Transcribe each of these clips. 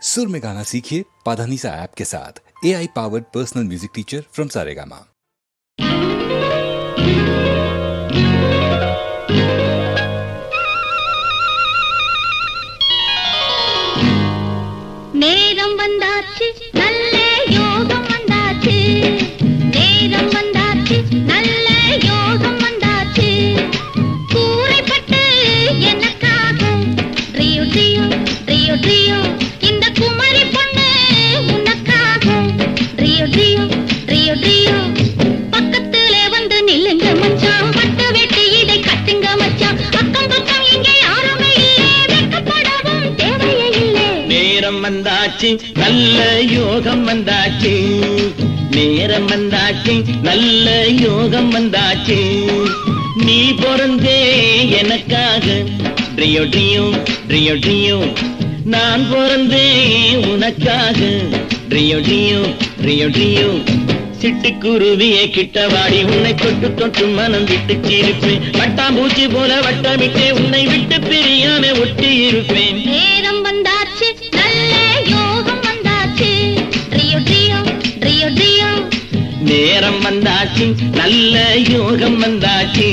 सुर में गाना सीखिए पाधानीसा ऐप के साथ। AI powered personal music teacher from Saregama. நேரம் வந்தாச்சு நல்ல யோகம் வந்தாச்சு, நேரம் வந்தாச்சு நல்ல யோகம் வந்தாச்சு. கூரைப்பட்டு எனக்காக ட்ரியோ ட்ரியோ ட்ரியோ ட்ரியோ, இந்த குமரி பொண்ணு உனக்காக ட்ரியோ ட்ரியோ ட்ரியோ ட்ரியோ. பக்கத்துல வந்து நில்லுங்க மச்சான், பட்டு வெட்டி இதை கட்டுங்க மச்சான். அக்கம் பக்கம் இங்கே யாருமே இல்லை, வெட்கப்படவும் தேவையே இல்லை. நேரம் வந்தாச்சு நல்ல யோகம் வந்தாச்சு, நேரம் வந்தாச்சு நல்ல யோகம் வந்தாச்சு. நீ பிறந்தே எனக்காக ட்ரியோ ட்ரியோ ட்ரியோ ட்ரியோ, நான் பிறந்தே உனக்காக ட்ரியோ ட்ரியோ ட்ரியோ ட்ரியோ. சிட்டுக்குருவியை கிட்டவாடி உன்னை தொட்டு தொட்டு மனம் விட்டு சிரிப்பேன். பட்டாம்பூச்சி போல வட்டமிட்டே உன்னை விட்டு பிரியாம ஒட்டி இருப்பேன். நேரம் வந்தாச்சு நல்ல யோகம் வந்தாச்சு, ட்ரியோ ட்ரியோ ட்ரியோ ட்ரியோ. நேரம் வந்தாச்சு நல்ல யோகம் வந்தாச்சு,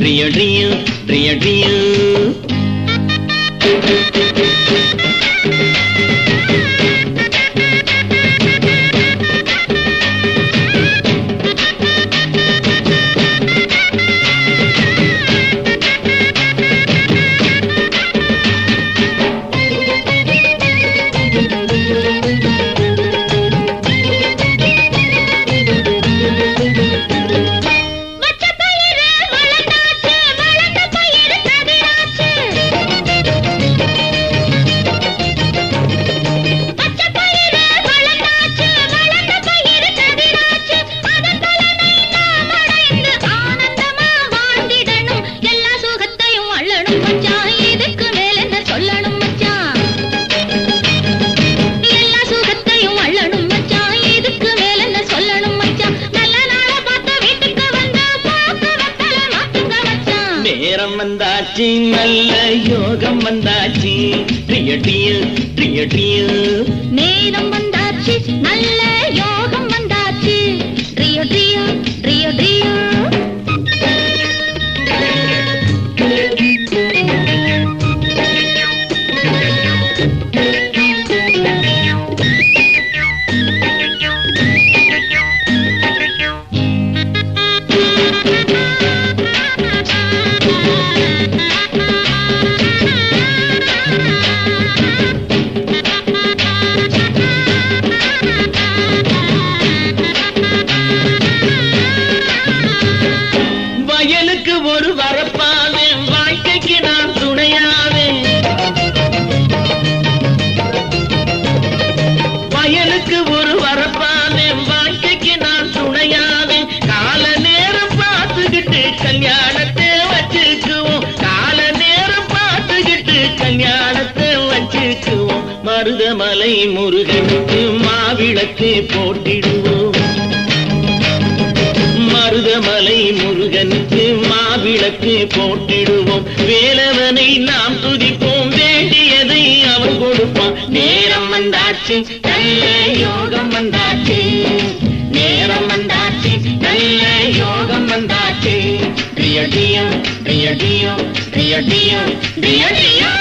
ட்ரியோ ட்ரியோ ட்ரியோ ட்ரியோ. நேரம் வந்தாச்சு நல்ல யோகம் வந்தாச்சு, ட்ரியோ ட்ரியோ ட்ரியோ ட்ரியோ. நேரம் வந்தாச்சு நல்ல யோகம் வந்தாச்சு, ட்ரியோ ட்ரியோ ட்ரியோ ட்ரியோ. வயலுக்கு ஒரு வரப்பாவேன், வாழ்க்கைக்கு நான் துணையாவேன். வயலுக்கு ஒரு வரப்பாவேன், வாழ்க்கைக்கு நான் துணையாவேன். கால நேரம் பார்த்துக்கிட்டு கல்யாணத்தை வச்சுக்குவோம், கால நேரம் பார்த்துக்கிட்டு கல்யாணத்தை வச்சுக்குவோம். மருதமலை முருகனுக்கு மாவிளக்கு போட்டிடுவோம், மருதமலை முருகனுக்கு மாவிளக்கு போட்டிடுவோம். வேலவனை நாம் துதிப்போம், வேண்டியதை அவன் கொடுப்பான். நேரம் வந்தாச்சு நல்ல யோகம் வந்தாச்சு, நேரம் வந்தாச்சு நல்ல யோகம் வந்தாச்சு, ட்ரியோ ட்ரியோ ட்ரியோ ட்ரியோ ட்ரியோ ட்ரியோ ட்ரியோ ட்ரியோ.